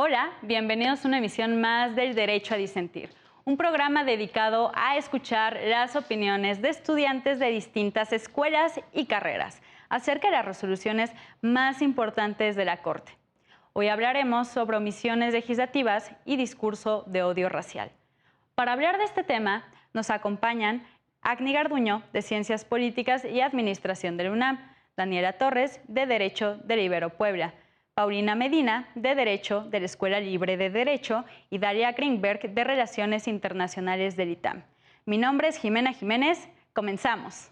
Hola, bienvenidos a una emisión más del Derecho a Disentir, un programa dedicado a escuchar las opiniones de estudiantes de distintas escuelas y carreras acerca de las resoluciones más importantes de la Corte. Hoy hablaremos sobre omisiones legislativas y discurso de odio racial. Para hablar de este tema, nos acompañan Agni Garduño, de Ciencias Políticas y Administración de la UNAM, Daniela Torres, de Derecho del Ibero Puebla, Paulina Medina, de Derecho de la Escuela Libre de Derecho, y Dalia Greenberg, de Relaciones Internacionales del ITAM. Mi nombre es Jimena Jiménez. Comenzamos.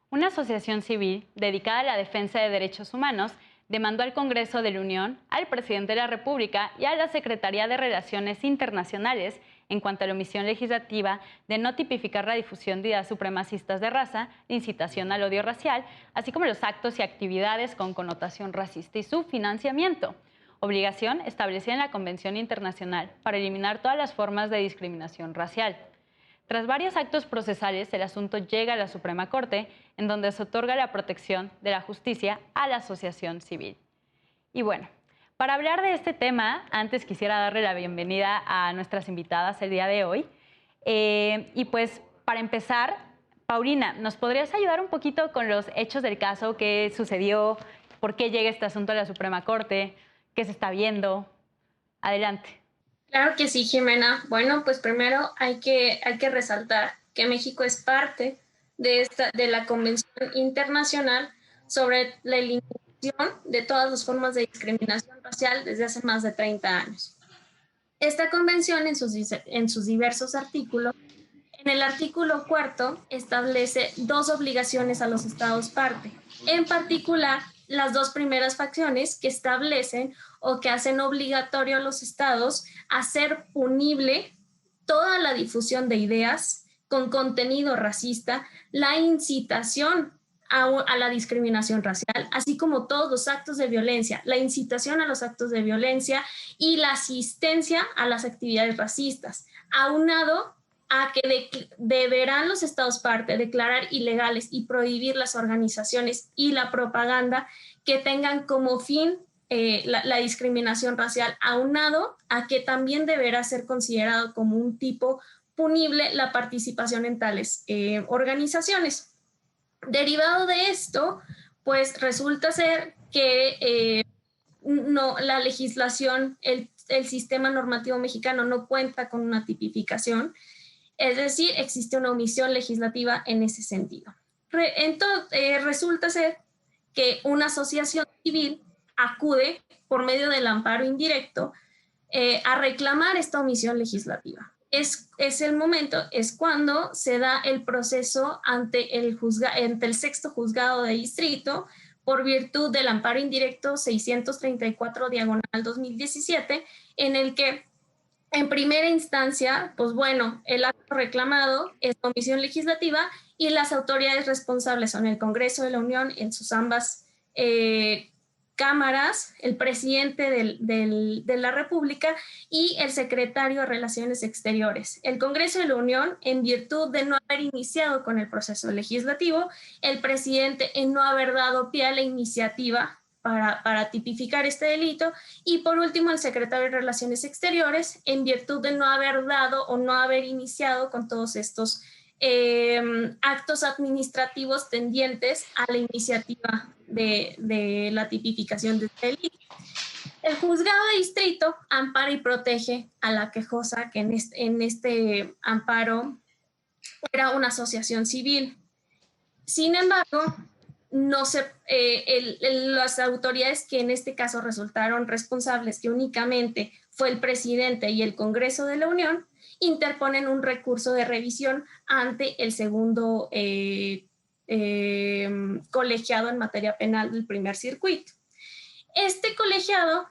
Una asociación civil dedicada a la defensa de derechos humanos demandó al Congreso de la Unión, al presidente de la República y a la Secretaría de Relaciones Internacionales en cuanto a la omisión legislativa de no tipificar la difusión de ideas supremacistas de raza, de incitación al odio racial, así como los actos y actividades con connotación racista y su financiamiento. Obligación establecida en la Convención Internacional para eliminar todas las formas de discriminación racial. Tras varios actos procesales, el asunto llega a la Suprema Corte, en donde se otorga la protección de la justicia a la asociación civil. Y bueno, para hablar de este tema, antes quisiera darle la bienvenida a nuestras invitadas el día de hoy. Y pues, para empezar, Paulina, ¿nos podrías ayudar un poquito con los hechos del caso? ¿Qué sucedió? ¿Por qué llega este asunto a la Suprema Corte? ¿Qué se está viendo? Adelante. Claro que sí, Jimena. Bueno, pues primero hay que resaltar que México es parte de la Convención Internacional sobre la eliminación de todas las formas de discriminación racial desde hace más de 30 años. Esta convención en sus diversos artículos, en el artículo 4 establece dos obligaciones a los estados parte. En particular, las dos primeras facciones que establecen o que hacen obligatorio a los estados hacer punible toda la difusión de ideas con contenido racista, la incitación a la discriminación racial, así como todos los actos de violencia, la incitación a los actos de violencia y la asistencia a las actividades racistas, aunado a que deberán los estados parte declarar ilegales y prohibir las organizaciones y la propaganda que tengan como fin la discriminación racial, aunado a que también deberá ser considerado como un tipo punible la participación en tales organizaciones. Derivado de esto, pues resulta ser que no, la legislación, el sistema normativo mexicano no cuenta con una tipificación, es decir, existe una omisión legislativa en ese sentido. Entonces, resulta ser que una asociación civil acude por medio del amparo indirecto a reclamar esta omisión legislativa. Es el momento, es cuando se da el proceso ante el sexto juzgado de distrito por virtud del amparo indirecto 634/2017, en el que en primera instancia, pues bueno, el acto reclamado es omisión legislativa y las autoridades responsables son el Congreso de la Unión en sus ambas cámaras, el presidente de la República y el secretario de Relaciones Exteriores. El Congreso de la Unión, en virtud de no haber iniciado con el proceso legislativo, el presidente en no haber dado pie a la iniciativa para tipificar este delito, y por último el secretario de Relaciones Exteriores, en virtud de no haber dado o no haber iniciado con todos estos actos administrativos tendientes a la iniciativa de la tipificación de este delito. El juzgado de distrito ampara y protege a la quejosa, que en este amparo era una asociación civil. Sin embargo, no se, las autoridades que en este caso resultaron responsables, que únicamente fue el presidente y el Congreso de la Unión, interponen un recurso de revisión ante el segundo colegiado en materia penal del primer circuito. Este colegiado,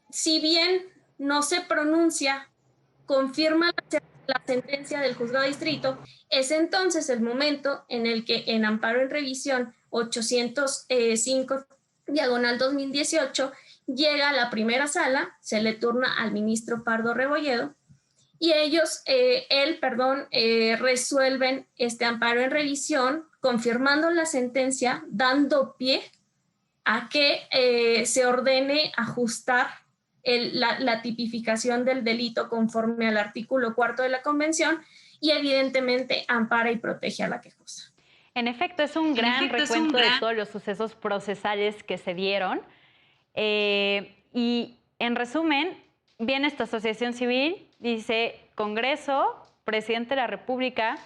si bien no se pronuncia confirma la sentencia del juzgado de distrito, es entonces el momento en el que en amparo en revisión 805 diagonal 2018 llega a la primera sala, se le turna al ministro Pardo Rebolledo y resuelven este amparo en revisión, confirmando la sentencia, dando pie a que se ordene ajustar la tipificación del delito conforme al artículo 4 de la Convención y evidentemente ampara y protege a la quejosa. En efecto, es un gran recuento de todos los sucesos procesales que se dieron. Y en resumen, viene esta asociación civil, dice, Congreso, Presidente de la República,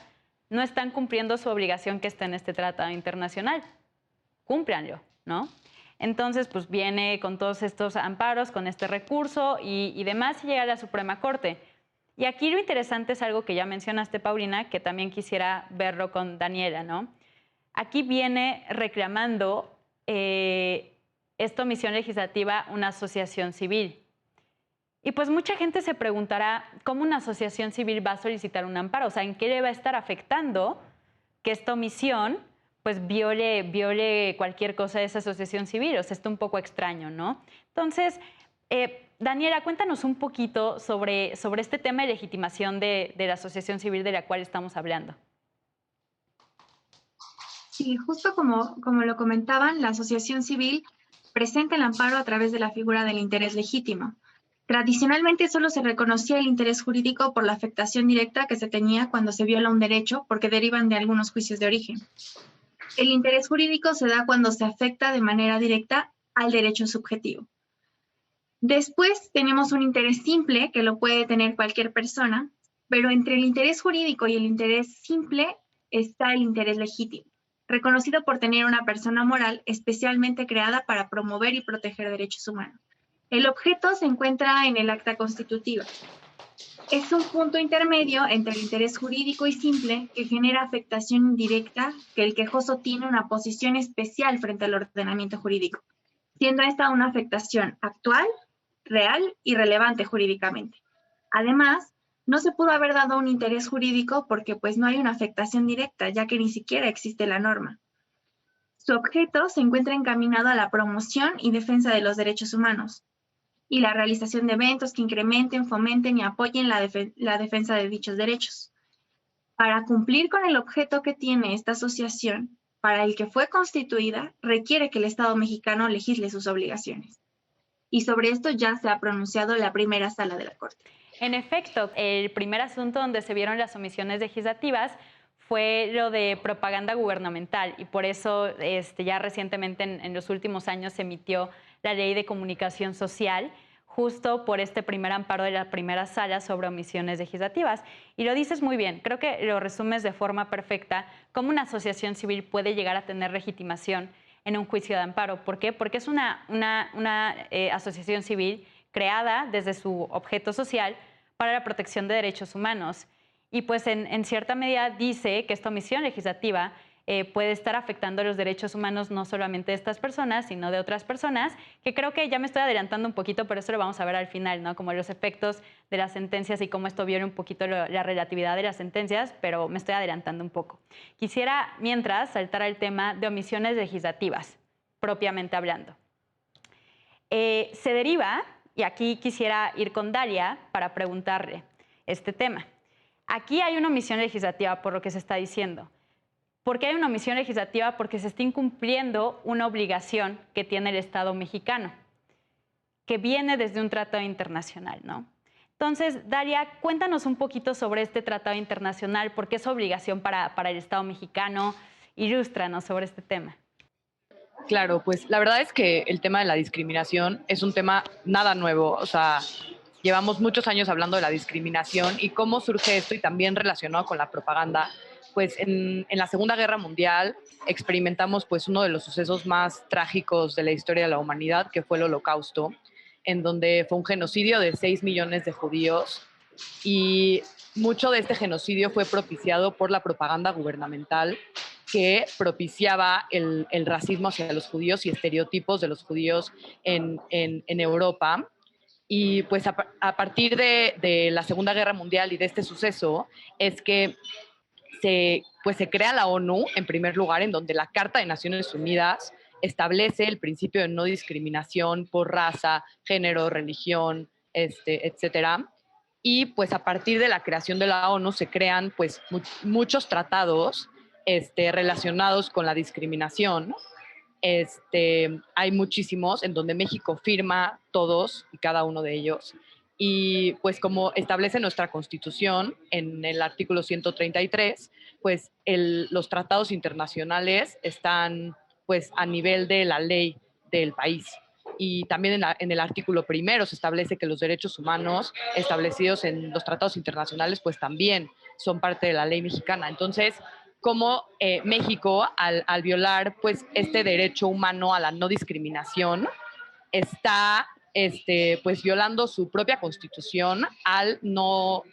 no están cumpliendo su obligación que está en este tratado internacional. Cúmplanlo, ¿no? Entonces, pues viene con todos estos amparos, con este recurso y demás, y llega a la Suprema Corte. Y aquí lo interesante es algo que ya mencionaste, Paulina, que también quisiera verlo con Daniela, ¿no? Aquí viene reclamando esta omisión legislativa una asociación civil. Y pues mucha gente se preguntará cómo una asociación civil va a solicitar un amparo, o sea, ¿en qué le va a estar afectando que esta omisión pues viole cualquier cosa de esa asociación civil? O sea, está un poco extraño, ¿no? Entonces, Daniela, cuéntanos un poquito sobre este tema de legitimación de la asociación civil de la cual estamos hablando. Sí, justo como lo comentaban, la asociación civil presenta el amparo a través de la figura del interés legítimo. Tradicionalmente solo se reconocía el interés jurídico por la afectación directa que se tenía cuando se viola un derecho porque derivan de algunos juicios de origen. El interés jurídico se da cuando se afecta de manera directa al derecho subjetivo. Después tenemos un interés simple que lo puede tener cualquier persona, pero entre el interés jurídico y el interés simple está el interés legítimo, reconocido por tener una persona moral especialmente creada para promover y proteger derechos humanos. El objeto se encuentra en el acta constitutiva. Es un punto intermedio entre el interés jurídico y simple que genera afectación indirecta que el quejoso tiene una posición especial frente al ordenamiento jurídico, siendo esta una afectación actual, real y relevante jurídicamente. Además, no se pudo haber dado un interés jurídico porque pues no hay una afectación directa, ya que ni siquiera existe la norma. Su objeto se encuentra encaminado a la promoción y defensa de los derechos humanos y la realización de eventos que incrementen, fomenten y apoyen la defensa de dichos derechos. Para cumplir con el objeto que tiene esta asociación, para el que fue constituida, requiere que el Estado mexicano legisle sus obligaciones. Y sobre esto ya se ha pronunciado la primera sala de la Corte. En efecto, el primer asunto donde se vieron las omisiones legislativas fue lo de propaganda gubernamental y por eso ya recientemente en los últimos años se emitió la Ley de Comunicación Social, justo por este primer amparo de la primera sala sobre omisiones legislativas. Y lo dices muy bien, creo que lo resumes de forma perfecta, cómo una asociación civil puede llegar a tener legitimación en un juicio de amparo. ¿Por qué? Porque es una asociación civil creada desde su objeto social para la protección de derechos humanos. Y pues en cierta medida dice que esta omisión legislativa puede estar afectando los derechos humanos no solamente de estas personas, sino de otras personas, que creo que ya me estoy adelantando un poquito, pero eso lo vamos a ver al final, ¿no? Como los efectos de las sentencias y cómo esto viola un poquito la relatividad de las sentencias, pero me estoy adelantando un poco. Quisiera, mientras, saltar al tema de omisiones legislativas, propiamente hablando. Se deriva, y aquí quisiera ir con Dalia para preguntarle este tema. Aquí hay una omisión legislativa por lo que se está diciendo. ¿Por qué hay una omisión legislativa? Porque se está incumpliendo una obligación que tiene el Estado mexicano, que viene desde un tratado internacional, ¿no? Entonces, Dalia, cuéntanos un poquito sobre este tratado internacional, por qué es obligación para el Estado mexicano. Ilústranos sobre este tema. Claro, pues la verdad es que el tema de la discriminación es un tema nada nuevo, o sea, llevamos muchos años hablando de la discriminación y cómo surge esto y también relacionado con la propaganda. Pues en la Segunda Guerra Mundial experimentamos pues uno de los sucesos más trágicos de la historia de la humanidad, que fue el Holocausto, en donde fue un genocidio de 6 millones de judíos y mucho de este genocidio fue propiciado por la propaganda gubernamental que propiciaba el racismo hacia los judíos y estereotipos de los judíos en Europa. Y pues a partir de la Segunda Guerra Mundial y de este suceso es que se crea la ONU, en primer lugar, en donde la Carta de Naciones Unidas establece el principio de no discriminación por raza, género, religión, etcétera. Y pues a partir de la creación de la ONU se crean pues muchos tratados relacionados con la discriminación. Hay muchísimos en donde México firma todos y cada uno de ellos. Y pues como establece nuestra Constitución en el artículo 133, pues los tratados internacionales están pues a nivel de la ley del país. Y también en el artículo primero se establece que los derechos humanos establecidos en los tratados internacionales pues también son parte de la ley mexicana. Entonces, como México, al violar pues este derecho humano a la no discriminación, está pues violando su propia constitución al no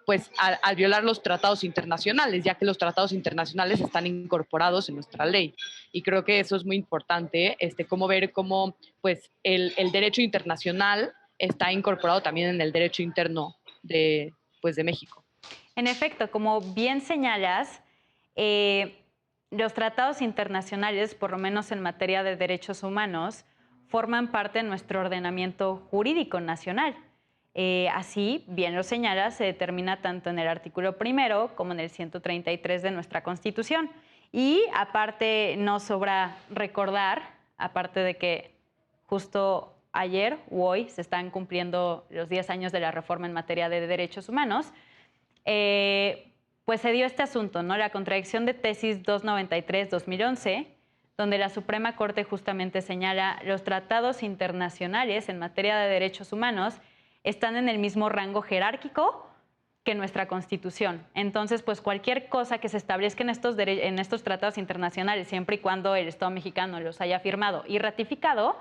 pues al violar los tratados internacionales, ya que los tratados internacionales están incorporados en nuestra ley. Y creo que eso es muy importante, cómo ver cómo pues el derecho internacional está incorporado también en el derecho interno de México. En efecto, como bien señalas, los tratados internacionales, por lo menos en materia de derechos humanos, forman parte de nuestro ordenamiento jurídico nacional. Así, bien lo señalas, se determina tanto en el artículo primero como en el 133 de nuestra Constitución. Y aparte, no sobra recordar, aparte de que justo ayer u hoy se están cumpliendo los 10 años de la reforma en materia de derechos humanos, pues se dio este asunto, ¿no? La contradicción de tesis 293-2011, donde la Suprema Corte justamente señala los tratados internacionales en materia de derechos humanos están en el mismo rango jerárquico que nuestra Constitución. Entonces, pues cualquier cosa que se establezca en estos tratados internacionales, siempre y cuando el Estado mexicano los haya firmado y ratificado,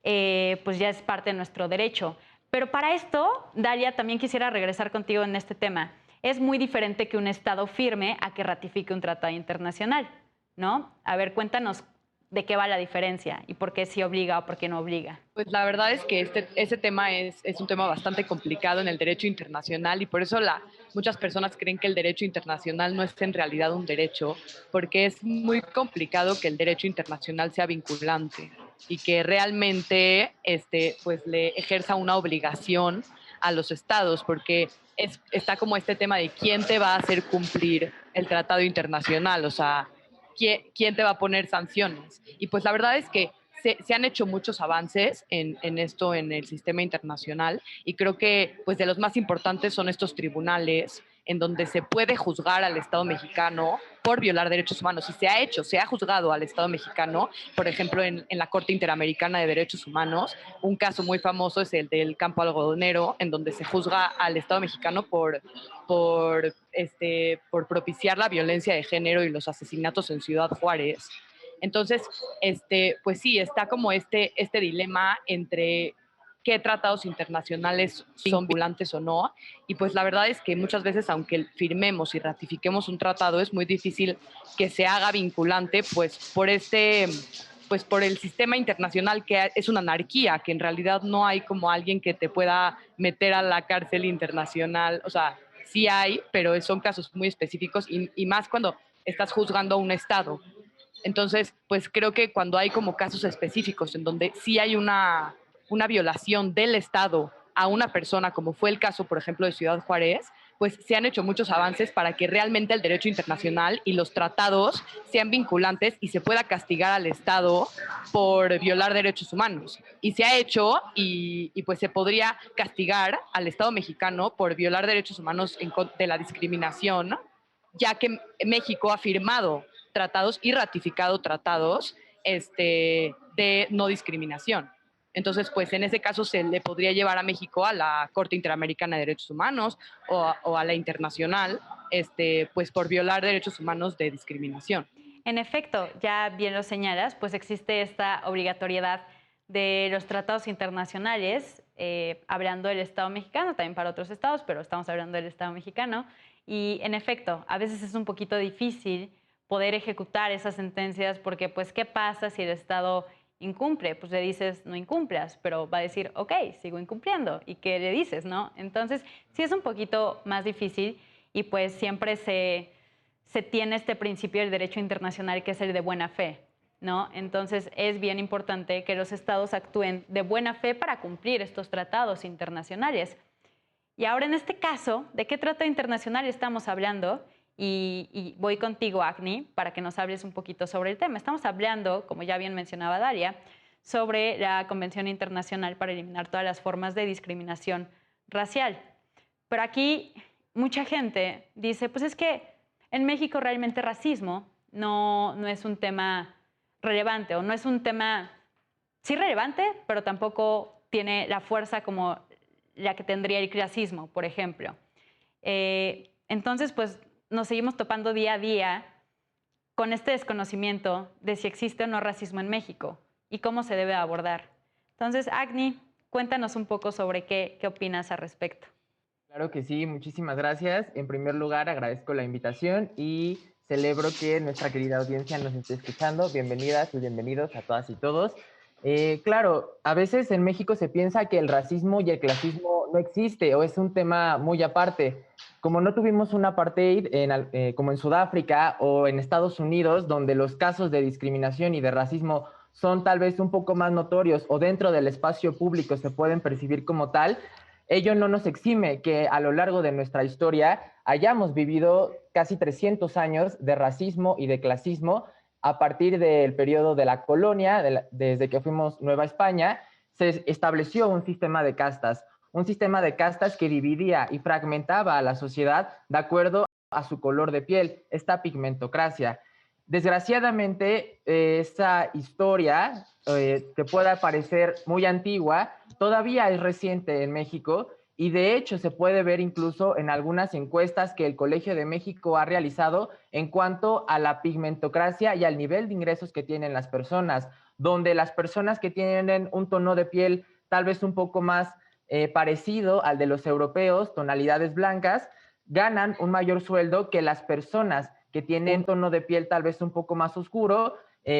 pues ya es parte de nuestro derecho. Pero para esto, Dalia, también quisiera regresar contigo en este tema. Es muy diferente que un Estado firme a que ratifique un tratado internacional, ¿no? A ver, cuéntanos de qué va la diferencia y por qué sí obliga o por qué no obliga. Pues la verdad es que ese tema es un tema bastante complicado en el derecho internacional y por eso muchas personas creen que el derecho internacional no es en realidad un derecho, porque es muy complicado que el derecho internacional sea vinculante y que realmente pues le ejerza una obligación a los estados, porque está como este tema de quién te va a hacer cumplir el tratado internacional, o sea, quién te va a poner sanciones. Y pues la verdad es que se han hecho muchos avances en esto, en el sistema internacional, y creo que pues de los más importantes son estos tribunales en donde se puede juzgar al Estado mexicano por violar derechos humanos. Y se ha juzgado al Estado mexicano, por ejemplo, en la Corte Interamericana de Derechos Humanos. Un caso muy famoso es el del Campo Algodonero, en donde se juzga al Estado mexicano por propiciar la violencia de género y los asesinatos en Ciudad Juárez. Entonces, pues sí, está como este dilema entre qué tratados internacionales son vinculantes o no. Y pues la verdad es que muchas veces, aunque firmemos y ratifiquemos un tratado, es muy difícil que se haga vinculante, pues por el sistema internacional, que es una anarquía, que en realidad no hay como alguien que te pueda meter a la cárcel internacional. O sea, sí hay, pero son casos muy específicos y más cuando estás juzgando a un Estado. Entonces, pues creo que cuando hay como casos específicos en donde sí hay una violación del Estado a una persona, como fue el caso, por ejemplo, de Ciudad Juárez, pues se han hecho muchos avances para que realmente el derecho internacional y los tratados sean vinculantes y se pueda castigar al Estado por violar derechos humanos. Y se ha hecho y pues se podría castigar al Estado mexicano por violar derechos humanos de la discriminación, ya que México ha firmado tratados y ratificado tratados de no discriminación. Entonces, pues en ese caso se le podría llevar a México a la Corte Interamericana de Derechos Humanos o a la internacional, pues por violar derechos humanos de discriminación. En efecto, ya bien lo señalas, pues existe esta obligatoriedad de los tratados internacionales, hablando del Estado mexicano, también para otros estados, pero estamos hablando del Estado mexicano. Y en efecto, a veces es un poquito difícil poder ejecutar esas sentencias porque, pues, ¿qué pasa si el Estado incumple, pues le dices no incumplas, pero va a decir, ok, sigo incumpliendo. ¿Y qué le dices, no? Entonces, sí es un poquito más difícil y pues siempre se tiene este principio del derecho internacional que es el de buena fe, ¿no? Entonces, es bien importante que los estados actúen de buena fe para cumplir estos tratados internacionales. Y ahora, en este caso, ¿de qué tratado internacional estamos hablando? Y voy contigo, Agni, para que nos hables un poquito sobre el tema. Estamos hablando, como ya bien mencionaba Dalia, sobre la Convención Internacional para eliminar todas las formas de discriminación racial. Pero aquí mucha gente dice, pues es que en México realmente racismo no es un tema relevante, o no es un tema, sí relevante, pero tampoco tiene la fuerza como la que tendría el clasismo, por ejemplo. Entonces, pues nos seguimos topando día a día con este desconocimiento de si existe o no racismo en México y cómo se debe abordar. Entonces, Agni, cuéntanos un poco sobre qué opinas al respecto. Claro que sí, muchísimas gracias. En primer lugar, agradezco la invitación y celebro que nuestra querida audiencia nos esté escuchando. Bienvenidas y bienvenidos a todas y todos. Claro, a veces en México se piensa que el racismo y el clasismo no existe o es un tema muy aparte. Como no tuvimos un apartheid como en Sudáfrica o en Estados Unidos, donde los casos de discriminación y de racismo son tal vez un poco más notorios o dentro del espacio público se pueden percibir como tal, ello no nos exime que a lo largo de nuestra historia hayamos vivido casi 300 años de racismo y de clasismo a partir del periodo de la colonia, desde que fuimos Nueva España, se estableció un sistema de castas que dividía y fragmentaba a la sociedad de acuerdo a su color de piel, esta pigmentocracia. Desgraciadamente, esta historia, que pueda parecer muy antigua, todavía es reciente en México y de hecho se puede ver incluso en algunas encuestas que el Colegio de México ha realizado en cuanto a la pigmentocracia y al nivel de ingresos que tienen las personas, donde las personas que tienen un tono de piel tal vez un poco más parecido al de los europeos, tonalidades blancas, ganan un mayor sueldo que las personas que tienen tono de piel tal vez un poco más oscuro,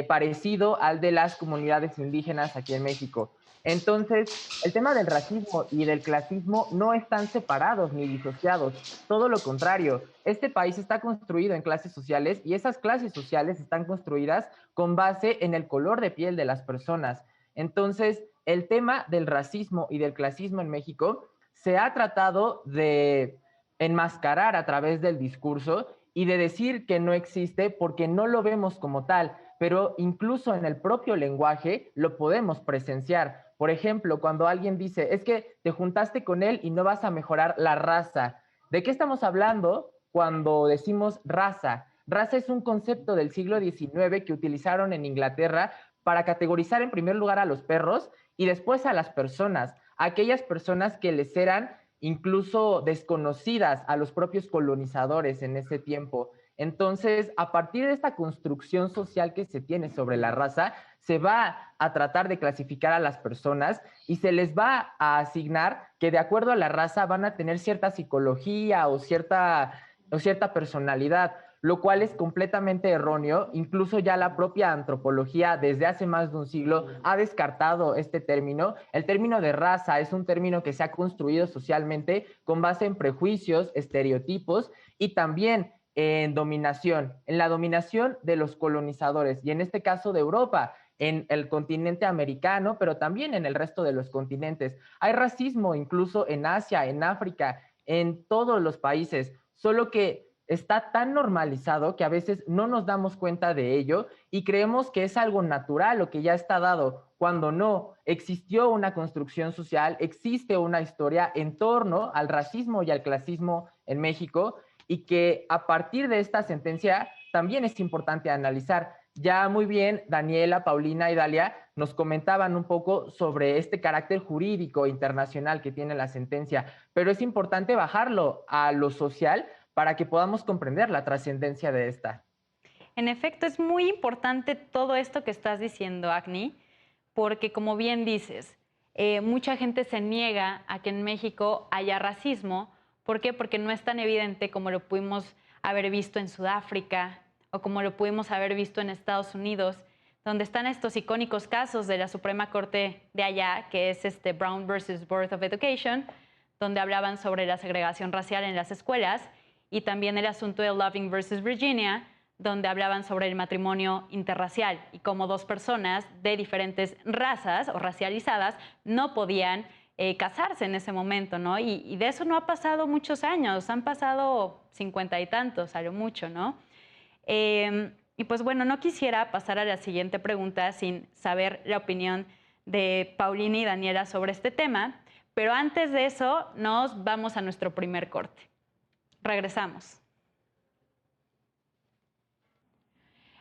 parecido al de las comunidades indígenas aquí en México. Entonces, el tema del racismo y del clasismo no están separados ni disociados, todo lo contrario. Este país está construido en clases sociales y esas clases sociales están construidas con base en el color de piel de las personas. Entonces, el tema del racismo y del clasismo en México se ha tratado de enmascarar a través del discurso y de decir que no existe porque no lo vemos como tal, pero incluso en el propio lenguaje lo podemos presenciar. Por ejemplo, cuando alguien dice, es que te juntaste con él y no vas a mejorar la raza. ¿De qué estamos hablando cuando decimos raza? Raza es un concepto del siglo XIX que utilizaron en Inglaterra para categorizar en primer lugar a los perros y después a las personas, aquellas personas que les eran incluso desconocidas a los propios colonizadores en ese tiempo. Entonces, a partir de esta construcción social que se tiene sobre la raza, se va a tratar de clasificar a las personas y se les va a asignar que de acuerdo a la raza van a tener cierta psicología o cierta personalidad, lo cual es completamente erróneo. Incluso ya la propia antropología desde hace más de un siglo ha descartado este término. El término de raza es un término que se ha construido socialmente con base en prejuicios, estereotipos y también en dominación, en la dominación de los colonizadores y en este caso de Europa, en el continente americano, pero también en el resto de los continentes. Hay racismo incluso en Asia, en África, en todos los países, solo que está tan normalizado que a veces no nos damos cuenta de ello y creemos que es algo natural o que ya está dado, cuando no. Existió una construcción social, existe una historia en torno al racismo y al clasismo en México y que a partir de esta sentencia también es importante analizar. Ya muy bien, Daniela, Paulina y Dalia nos comentaban un poco sobre este carácter jurídico internacional que tiene la sentencia, pero es importante bajarlo a lo social para que podamos comprender la trascendencia de esta. En efecto, es muy importante todo esto que estás diciendo, Agni, porque como bien dices, mucha gente se niega a que en México haya racismo. ¿Por qué? Porque no es tan evidente como lo pudimos haber visto en Sudáfrica o como lo pudimos haber visto en Estados Unidos. donde están estos icónicos casos de la Suprema Corte de allá, que es Brown versus Board of Education, donde hablaban sobre la segregación racial en las escuelas, y también el asunto de Loving versus Virginia, donde hablaban sobre el matrimonio interracial y cómo dos personas de diferentes razas o racializadas no podían casarse en ese momento, ¿no? Y de eso no ha pasado muchos años, han pasado 50 y tantos a lo mucho, ¿no? Y pues bueno, no quisiera pasar a la siguiente pregunta sin saber la opinión de Paulina y Daniela sobre este tema, pero antes de eso nos vamos a nuestro primer corte. Regresamos.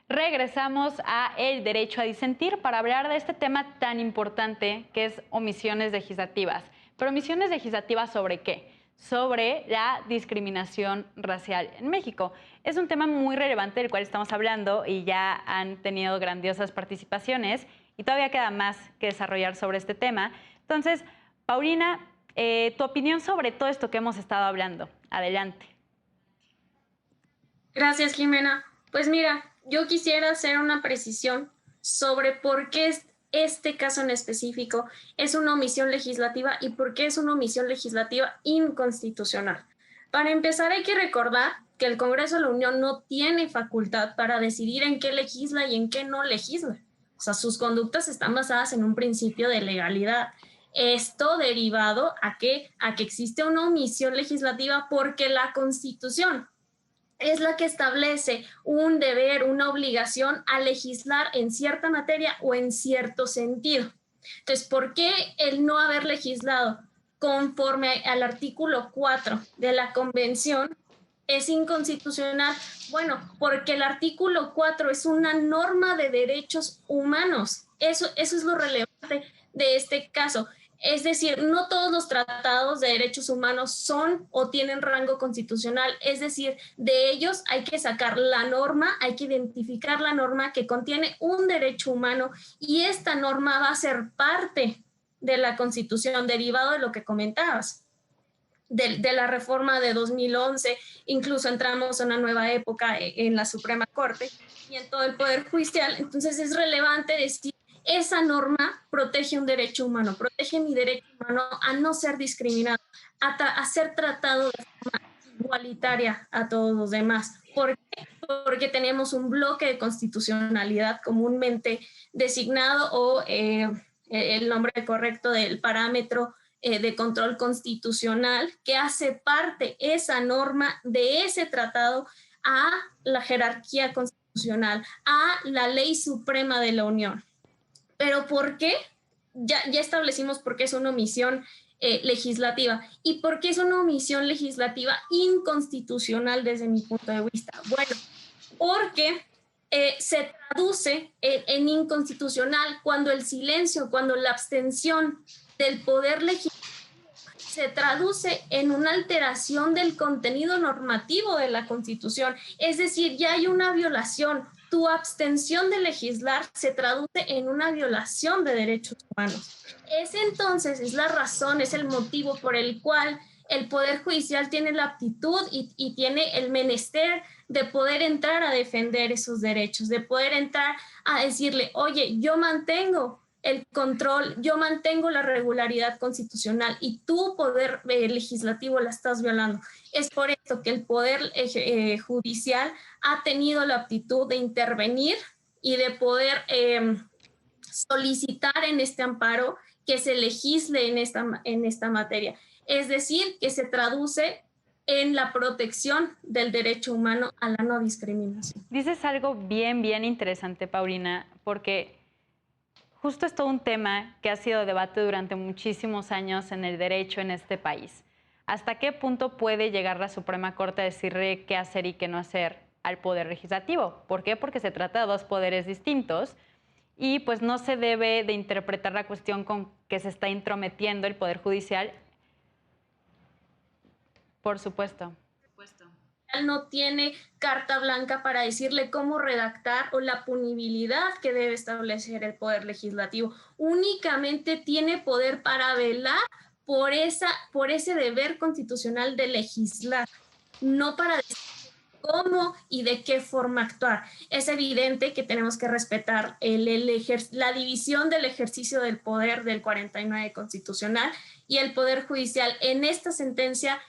Regresamos a el derecho a disentir para hablar de este tema tan importante que es omisiones legislativas. ¿Pero omisiones legislativas sobre qué? Sobre la discriminación racial en México. Es un tema muy relevante del cual estamos hablando y ya han tenido grandiosas participaciones y todavía queda más que desarrollar sobre este tema. Entonces, Paulina, tu opinión sobre todo esto que hemos estado hablando. Adelante. Gracias, Jimena. Pues mira, yo quisiera hacer una precisión sobre por qué este caso en específico es una omisión legislativa y por qué es una omisión legislativa inconstitucional. Para empezar, hay que recordar que el Congreso de la Unión no tiene facultad para decidir en qué legisla y en qué no legisla. O sea, sus conductas están basadas en un principio de legalidad. Esto derivado a que existe una omisión legislativa porque la Constitución es la que establece un deber, una obligación a legislar en cierta materia o en cierto sentido. Entonces, ¿por qué el no haber legislado conforme al artículo 4 de la Convención es inconstitucional? Bueno, porque el artículo 4 es una norma de derechos humanos. Eso es lo relevante de este caso. Es decir, no todos los tratados de derechos humanos son o tienen rango constitucional. Es decir, de ellos hay que sacar la norma, hay que identificar la norma que contiene un derecho humano y esta norma va a ser parte de la Constitución, derivado de lo que comentabas, de la reforma de 2011. Incluso entramos a una nueva época en la Suprema Corte y en todo el Poder Judicial. Entonces es relevante decir, esa norma protege un derecho humano, protege mi derecho humano a no ser discriminado, a ser tratado de forma igualitaria a todos los demás. ¿Por qué? Porque tenemos un bloque de constitucionalidad comúnmente designado o el nombre correcto del parámetro de control constitucional que hace parte esa norma de ese tratado a la jerarquía constitucional, a la ley suprema de la Unión. ¿Pero por qué? Ya establecimos por qué es una omisión legislativa. ¿Y por qué es una omisión legislativa inconstitucional desde mi punto de vista? Bueno, porque se traduce en inconstitucional cuando el silencio, cuando la abstención del poder legislativo se traduce en una alteración del contenido normativo de la Constitución. Es decir, ya hay una violación. Tu abstención de legislar se traduce en una violación de derechos humanos. Es la razón, es el motivo por el cual el Poder Judicial tiene la aptitud y tiene el menester de poder entrar a defender esos derechos, de poder entrar a decirle, oye, yo mantengo el control, yo mantengo la regularidad constitucional y tu poder legislativo la estás violando. Es por esto que el Poder Judicial ha tenido la aptitud de intervenir y de poder solicitar en este amparo que se legisle en esta materia. Es decir, que se traduce en la protección del derecho humano a la no discriminación. Dices algo bien interesante, Paulina, porque justo es todo un tema que ha sido debate durante muchísimos años en el derecho en este país. ¿Hasta qué punto puede llegar la Suprema Corte a decirle qué hacer y qué no hacer al Poder Legislativo? ¿Por qué? Porque se trata de dos poderes distintos y pues no se debe de interpretar la cuestión con que se está intrometiendo el Poder Judicial. Por supuesto. No tiene carta blanca para decirle cómo redactar o la punibilidad que debe establecer el Poder Legislativo. Únicamente tiene poder para velar por ese deber constitucional de legislar, no para decir cómo y de qué forma actuar. Es evidente que tenemos que respetar la división del ejercicio del poder del 49 constitucional y el Poder Judicial. En esta sentencia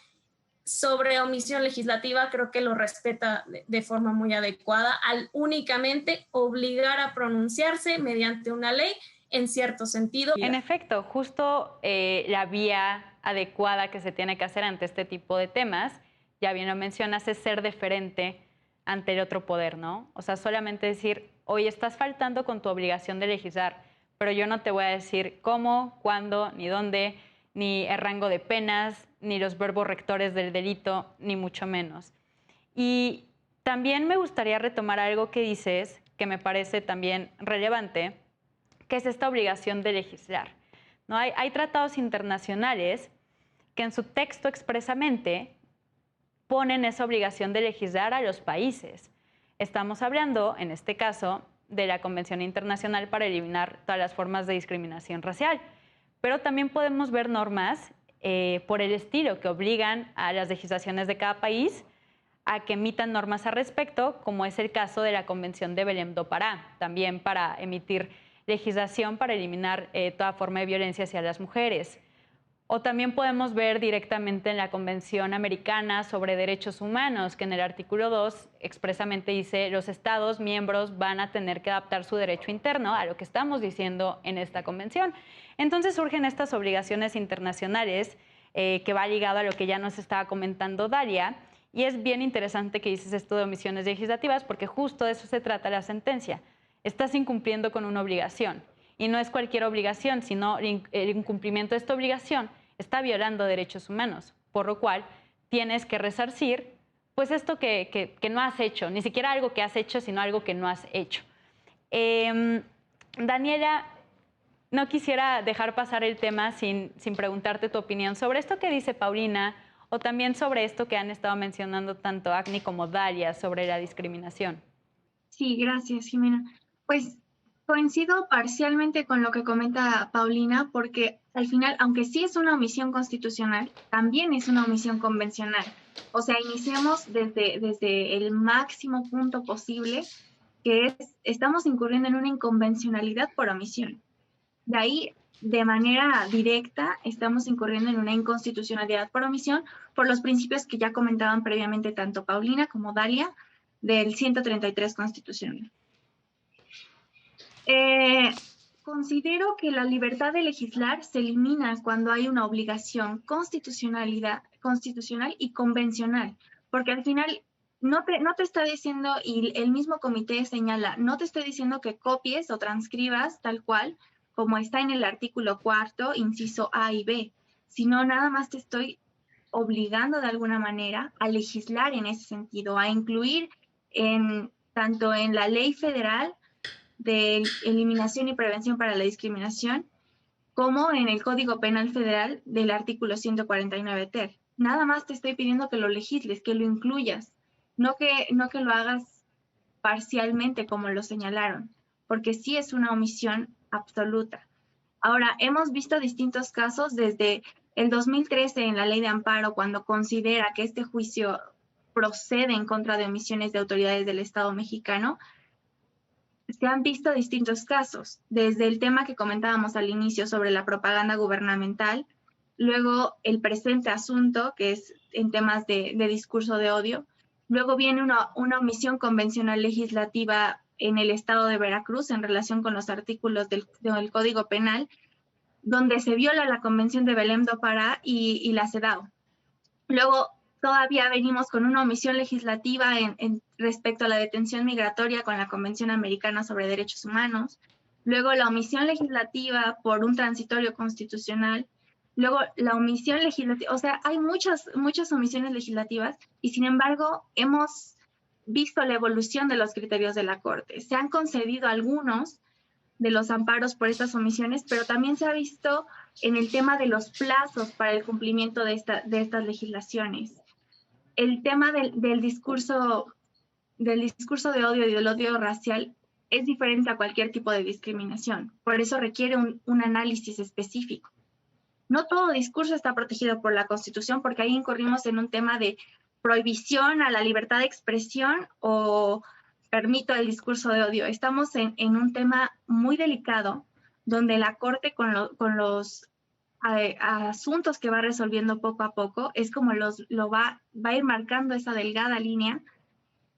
sobre omisión legislativa creo que lo respeta de forma muy adecuada al únicamente obligar a pronunciarse mediante una ley en cierto sentido. En efecto, justo la vía adecuada que se tiene que hacer ante este tipo de temas, ya bien lo mencionas, es ser deferente ante el otro poder, ¿no? O sea, solamente decir, oye, estás faltando con tu obligación de legislar, pero yo no te voy a decir cómo, cuándo, ni dónde, ni el rango de penas, ni los verbos rectores del delito, ni mucho menos. Y también me gustaría retomar algo que dices, que me parece también relevante, que es esta obligación de legislar, ¿no? Hay tratados internacionales que en su texto expresamente ponen esa obligación de legislar a los países. Estamos hablando, en este caso, de la Convención Internacional para eliminar todas las formas de discriminación racial, pero también podemos ver normas por el estilo que obligan a las legislaciones de cada país a que emitan normas al respecto, como es el caso de la Convención de Belém do Pará, también para emitir legislación para eliminar toda forma de violencia hacia las mujeres. O también podemos ver directamente en la Convención Americana sobre Derechos Humanos, que en el artículo 2 expresamente dice los Estados miembros van a tener que adaptar su derecho interno a lo que estamos diciendo en esta convención. Entonces surgen estas obligaciones internacionales que va ligado a lo que ya nos estaba comentando Dalia, y es bien interesante que dices esto de omisiones legislativas porque justo de eso se trata la sentencia. Estás incumpliendo con una obligación. Y no es cualquier obligación, sino el incumplimiento de esta obligación está violando derechos humanos, por lo cual tienes que resarcir pues esto que no has hecho, ni siquiera algo que has hecho, sino algo que no has hecho. Daniela, no quisiera dejar pasar el tema sin preguntarte tu opinión sobre esto que dice Paulina o también sobre esto que han estado mencionando tanto Agni como Dalia sobre la discriminación. Sí, gracias, Jimena. Pues coincido parcialmente con lo que comenta Paulina, porque al final, aunque sí es una omisión constitucional, también es una omisión convencional. O sea, iniciamos desde el máximo punto posible, que es, estamos incurriendo en una inconvencionalidad por omisión. De ahí, de manera directa, estamos incurriendo en una inconstitucionalidad por omisión por los principios que ya comentaban previamente tanto Paulina como Dalia del 133 constitucional. Considero que la libertad de legislar se elimina cuando hay una obligación constitucional y convencional, porque al final no te está diciendo, y el mismo comité señala, no te estoy diciendo que copies o transcribas tal cual como está en el artículo 4, inciso A y B, sino nada más te estoy obligando de alguna manera a legislar en ese sentido, a incluir tanto en la ley federal de eliminación y prevención para la discriminación, como en el Código Penal Federal del artículo 149 ter. Nada más te estoy pidiendo que lo legisles, que lo incluyas, no que lo hagas parcialmente como lo señalaron, porque sí es una omisión absoluta. Ahora, hemos visto distintos casos desde el 2013 en la Ley de Amparo, cuando considera que este juicio procede en contra de omisiones de autoridades del Estado mexicano. Se han visto distintos casos, desde el tema que comentábamos al inicio sobre la propaganda gubernamental, luego el presente asunto, que es en temas de discurso de odio, luego viene una omisión convencional legislativa en el estado de Veracruz en relación con los artículos del Código Penal, donde se viola la Convención de Belém do Pará y la CEDAW. Luego, todavía venimos con una omisión legislativa respecto a la detención migratoria con la Convención Americana sobre Derechos Humanos. Luego la omisión legislativa por un transitorio constitucional. Luego la omisión legislativa, o sea, hay muchas omisiones legislativas y sin embargo hemos visto la evolución de los criterios de la Corte. Se han concedido algunos de los amparos por estas omisiones, pero también se ha visto en el tema de los plazos para el cumplimiento de estas legislaciones. El tema del discurso de odio y del odio racial es diferente a cualquier tipo de discriminación. Por eso requiere un análisis específico. No todo discurso está protegido por la Constitución, porque ahí incurrimos en un tema de prohibición a la libertad de expresión o permito el discurso de odio. Estamos en un tema muy delicado donde la Corte con los asuntos que va resolviendo poco a poco es como va a ir marcando esa delgada línea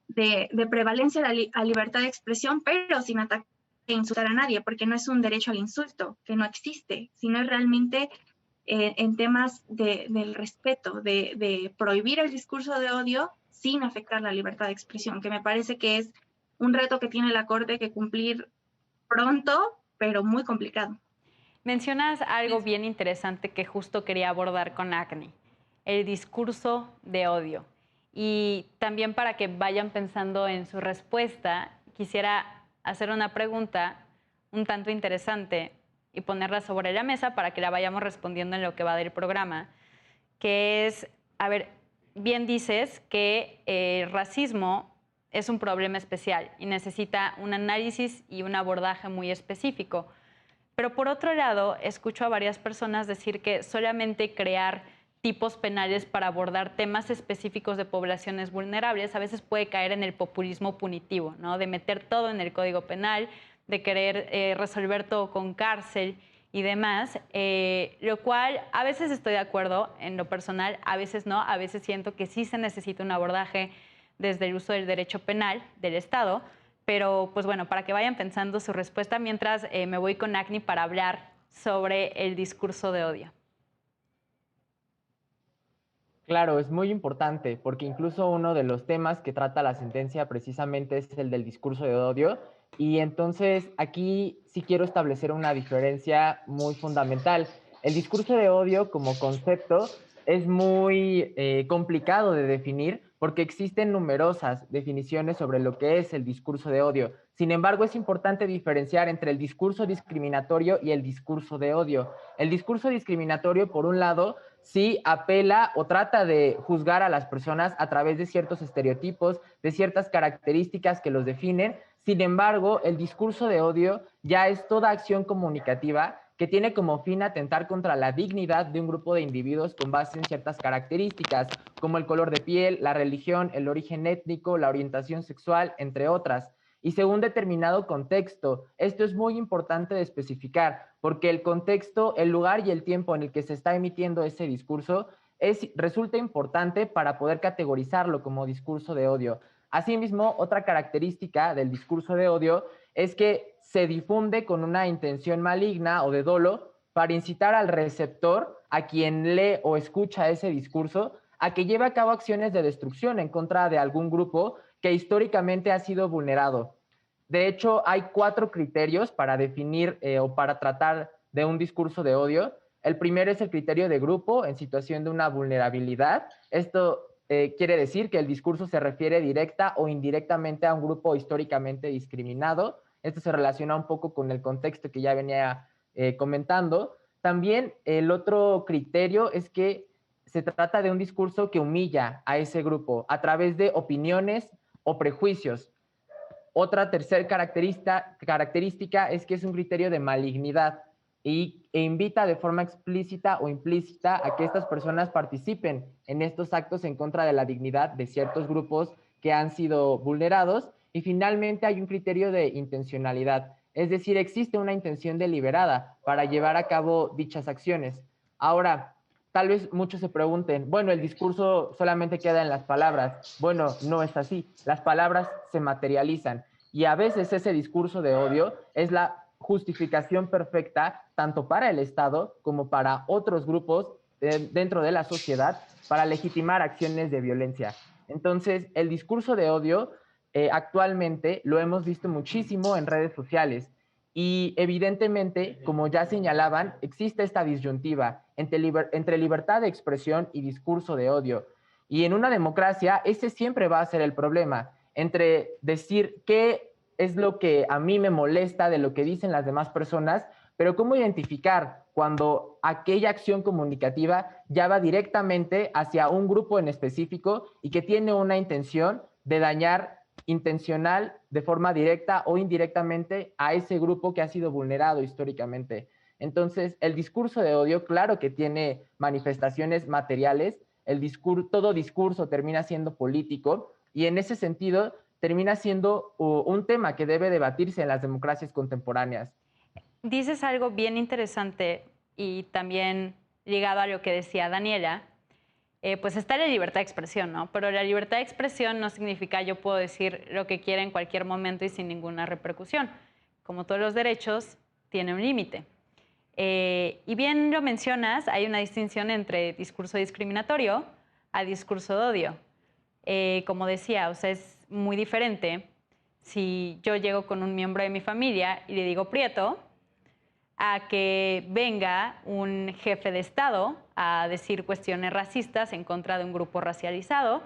de prevalencia a libertad de expresión, pero sin atacar e insultar a nadie, porque no es un derecho al insulto, que no existe, sino realmente en temas del respeto, de prohibir el discurso de odio sin afectar la libertad de expresión, que me parece que es un reto que tiene la Corte que cumplir pronto, pero muy complicado. Mencionas algo bien interesante que justo quería abordar con Agni, el discurso de odio. Y también para que vayan pensando en su respuesta, quisiera hacer una pregunta un tanto interesante y ponerla sobre la mesa para que la vayamos respondiendo en lo que va del programa, que es, a ver, bien dices que el racismo es un problema especial y necesita un análisis y un abordaje muy específico. Pero por otro lado, escucho a varias personas decir que solamente crear tipos penales para abordar temas específicos de poblaciones vulnerables a veces puede caer en el populismo punitivo, ¿no? De meter todo en el Código Penal, de querer resolver todo con cárcel y demás, lo cual a veces estoy de acuerdo en lo personal, a veces no, a veces siento que sí se necesita un abordaje desde el uso del derecho penal del Estado, pero pues bueno, para que vayan pensando su respuesta mientras me voy con Agni para hablar sobre el discurso de odio. Claro, es muy importante porque incluso uno de los temas que trata la sentencia precisamente es el del discurso de odio y entonces aquí sí quiero establecer una diferencia muy fundamental. El discurso de odio como concepto es muy complicado de definir porque existen numerosas definiciones sobre lo que es el discurso de odio. Sin embargo, es importante diferenciar entre el discurso discriminatorio y el discurso de odio. El discurso discriminatorio, por un lado, sí apela o trata de juzgar a las personas a través de ciertos estereotipos, de ciertas características que los definen. Sin embargo, el discurso de odio ya es toda acción comunicativa que tiene como fin atentar contra la dignidad de un grupo de individuos con base en ciertas características, como el color de piel, la religión, el origen étnico, la orientación sexual, entre otras. Y según determinado contexto. Esto es muy importante de especificar, porque el contexto, el lugar y el tiempo en el que se está emitiendo ese discurso resulta importante para poder categorizarlo como discurso de odio. Asimismo, otra característica del discurso de odio es que se difunde con una intención maligna o de dolo para incitar al receptor, a quien lee o escucha ese discurso, a que lleve a cabo acciones de destrucción en contra de algún grupo que históricamente ha sido vulnerado. De hecho, hay 4 criterios para definir o para tratar de un discurso de odio. El primero es el criterio de grupo en situación de una vulnerabilidad. Esto quiere decir que el discurso se refiere directa o indirectamente a un grupo históricamente discriminado. Esto se relaciona un poco con el contexto que ya venía comentando. También el otro criterio es que se trata de un discurso que humilla a ese grupo a través de opiniones o prejuicios. Otra tercera característica es que es un criterio de malignidad e invita de forma explícita o implícita a que estas personas participen en estos actos en contra de la dignidad de ciertos grupos que han sido vulnerados. Y finalmente hay un criterio de intencionalidad, es decir, existe una intención deliberada para llevar a cabo dichas acciones. Ahora, tal vez muchos se pregunten, bueno, el discurso solamente queda en las palabras. Bueno, no es así. Las palabras se materializan y a veces ese discurso de odio es la justificación perfecta tanto para el Estado como para otros grupos dentro de la sociedad para legitimar acciones de violencia. Entonces, el discurso de odio actualmente lo hemos visto muchísimo en redes sociales. Y evidentemente, como ya señalaban, existe esta disyuntiva entre libertad de expresión y discurso de odio. Y en una democracia, ese siempre va a ser el problema, entre decir qué es lo que a mí me molesta de lo que dicen las demás personas, pero cómo identificar cuando aquella acción comunicativa ya va directamente hacia un grupo en específico y que tiene una intención de dañar intencional, de forma directa o indirectamente, a ese grupo que ha sido vulnerado históricamente. Entonces, el discurso de odio, claro que tiene manifestaciones materiales, todo discurso termina siendo político y en ese sentido termina siendo un tema que debe debatirse en las democracias contemporáneas. Dices algo bien interesante y también ligado a lo que decía Daniela, pues está la libertad de expresión, ¿no? Pero la libertad de expresión no significa yo puedo decir lo que quiera en cualquier momento y sin ninguna repercusión. Como todos los derechos, tiene un límite. Y bien lo mencionas, hay una distinción entre discurso discriminatorio a discurso de odio. Como decía, o sea, es muy diferente si yo llego con un miembro de mi familia y le digo prieto, a que venga un jefe de Estado a decir cuestiones racistas en contra de un grupo racializado.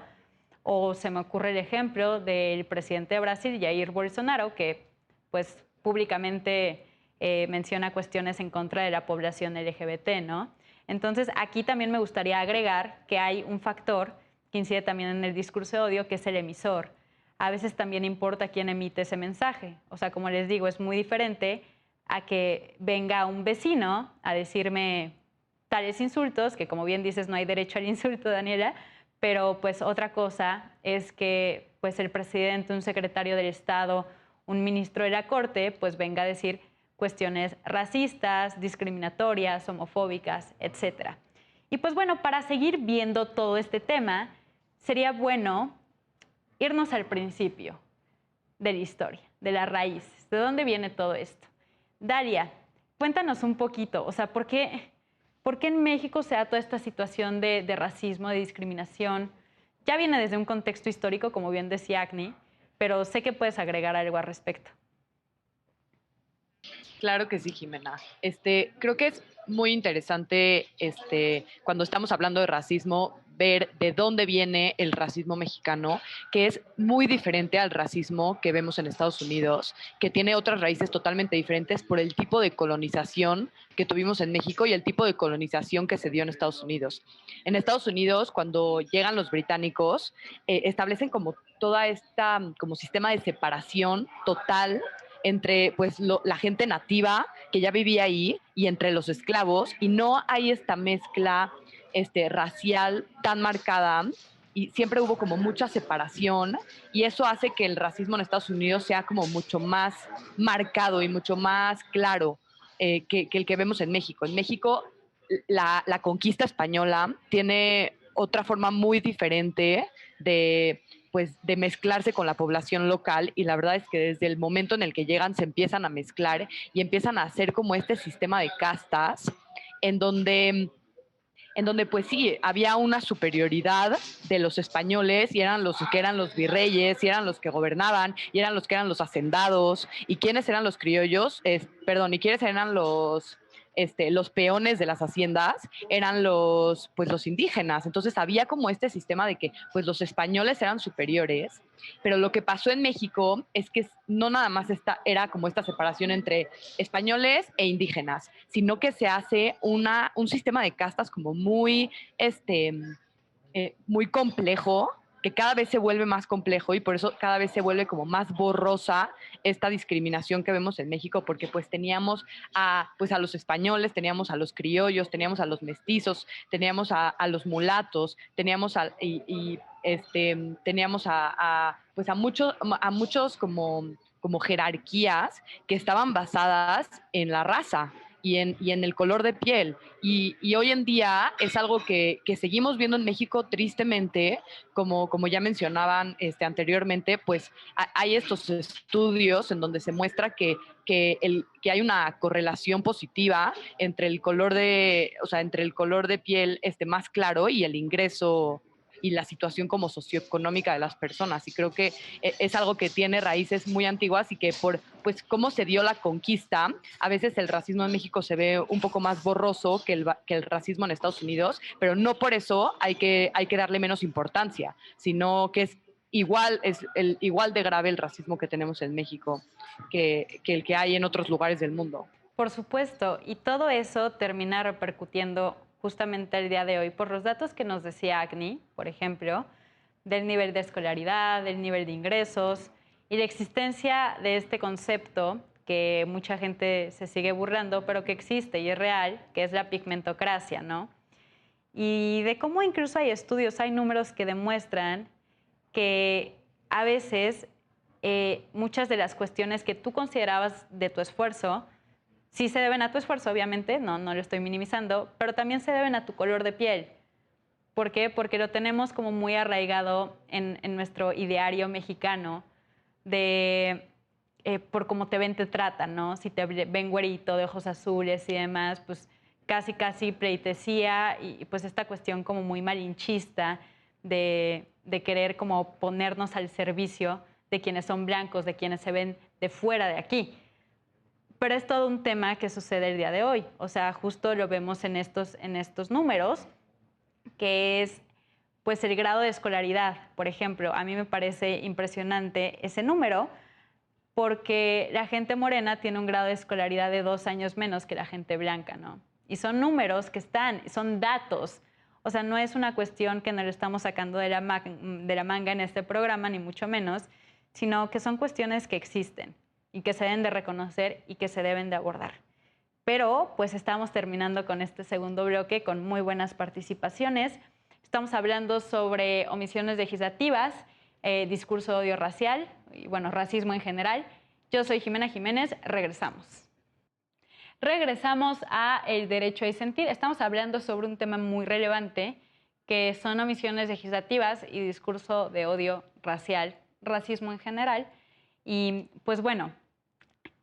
O se me ocurre el ejemplo del presidente de Brasil, Jair Bolsonaro, que pues públicamente menciona cuestiones en contra de la población LGBT, ¿no? Entonces, aquí también me gustaría agregar que hay un factor que incide también en el discurso de odio, que es el emisor. A veces también importa quién emite ese mensaje. O sea, como les digo, es muy diferente a que venga un vecino a decirme tales insultos, que como bien dices, no hay derecho al insulto, Daniela, pero pues otra cosa es que pues el presidente, un secretario del Estado, un ministro de la Corte, pues venga a decir cuestiones racistas, discriminatorias, homofóbicas, etc. Y pues bueno, para seguir viendo todo este tema, sería bueno irnos al principio de la historia, de las raíces, de dónde viene todo esto. Dalia, cuéntanos un poquito, o sea, ¿por qué en México se da toda esta situación de racismo, de discriminación? Ya viene desde un contexto histórico, como bien decía Agni, pero sé que puedes agregar algo al respecto. Claro que sí, Jimena. Creo que es muy interesante cuando estamos hablando de racismo, ver de dónde viene el racismo mexicano, que es muy diferente al racismo que vemos en Estados Unidos, que tiene otras raíces totalmente diferentes por el tipo de colonización que tuvimos en México y el tipo de colonización que se dio en Estados Unidos. En Estados Unidos, cuando llegan los británicos, establecen como toda esta como sistema de separación total entre pues la gente nativa que ya vivía ahí y entre los esclavos, y no hay esta mezcla racial tan marcada, y siempre hubo como mucha separación, y eso hace que el racismo en Estados Unidos sea como mucho más marcado y mucho más claro que el que vemos en México. En México la conquista española tiene otra forma muy diferente de mezclarse con la población local, y la verdad es que desde el momento en el que llegan se empiezan a mezclar y empiezan a hacer como este sistema de castas en donde pues sí, había una superioridad de los españoles, y eran los que eran los virreyes, y eran los que gobernaban, y eran los que eran los hacendados, y quiénes eran los criollos, y quiénes eran los peones de las haciendas, eran pues los indígenas. Entonces había como este sistema de que pues los españoles eran superiores, pero lo que pasó en México es que no nada más era como esta separación entre españoles e indígenas, sino que se hace un sistema de castas como muy complejo, que cada vez se vuelve más complejo, y por eso cada vez se vuelve como más borrosa esta discriminación que vemos en México, porque pues teníamos a los españoles, teníamos a los criollos, teníamos a los mestizos, teníamos a los mulatos, teníamos teníamos a muchos como jerarquías que estaban basadas en la raza y en el color de piel. Y hoy en día es algo que seguimos viendo en México tristemente, como ya mencionaban anteriormente, pues hay estos estudios en donde se muestra que hay una correlación positiva entre el color entre el color de piel más claro y el ingreso y la situación como socioeconómica de las personas. Y creo que es algo que tiene raíces muy antiguas, y que por pues cómo se dio la conquista, a veces el racismo en México se ve un poco más borroso que el racismo en Estados Unidos, pero no por eso hay que darle menos importancia, sino que es igual de grave el racismo que tenemos en México que el que hay en otros lugares del mundo. Por supuesto, y todo eso termina repercutiendo justamente el día de hoy por los datos que nos decía Agni, por ejemplo, del nivel de escolaridad, del nivel de ingresos y la existencia de este concepto que mucha gente se sigue burlando, pero que existe y es real, que es la pigmentocracia, ¿no? y de cómo incluso hay estudios, hay números que demuestran que a veces muchas de las cuestiones que tú considerabas de tu esfuerzo, sí se deben a tu esfuerzo, obviamente, no lo estoy minimizando, pero también se deben a tu color de piel. ¿Por qué? Porque lo tenemos como muy arraigado en nuestro ideario mexicano de por cómo te ven, te tratan, ¿no? Si te ven güerito, de ojos azules y demás, pues casi pleitesía y pues esta cuestión como muy malinchista de querer como ponernos al servicio de quienes son blancos, de quienes se ven de fuera de aquí. Pero es todo un tema que sucede el día de hoy. O sea, justo lo vemos en estos números, que es pues el grado de escolaridad. Por ejemplo, a mí me parece impresionante ese número porque la gente morena tiene un grado de escolaridad de 2 años menos que la gente blanca, ¿no? Y son números que son datos. O sea, no es una cuestión que nos lo estamos sacando de la manga en este programa, ni mucho menos, sino que son cuestiones que existen y que se deben de reconocer y que se deben de abordar. Pero pues estamos terminando con este segundo bloque con muy buenas participaciones. Estamos hablando sobre omisiones legislativas, discurso de odio racial y bueno, racismo en general. Yo soy Jimena Jiménez, regresamos. Regresamos a el derecho a disentir. Estamos hablando sobre un tema muy relevante que son omisiones legislativas y discurso de odio racial, racismo en general. Y pues bueno,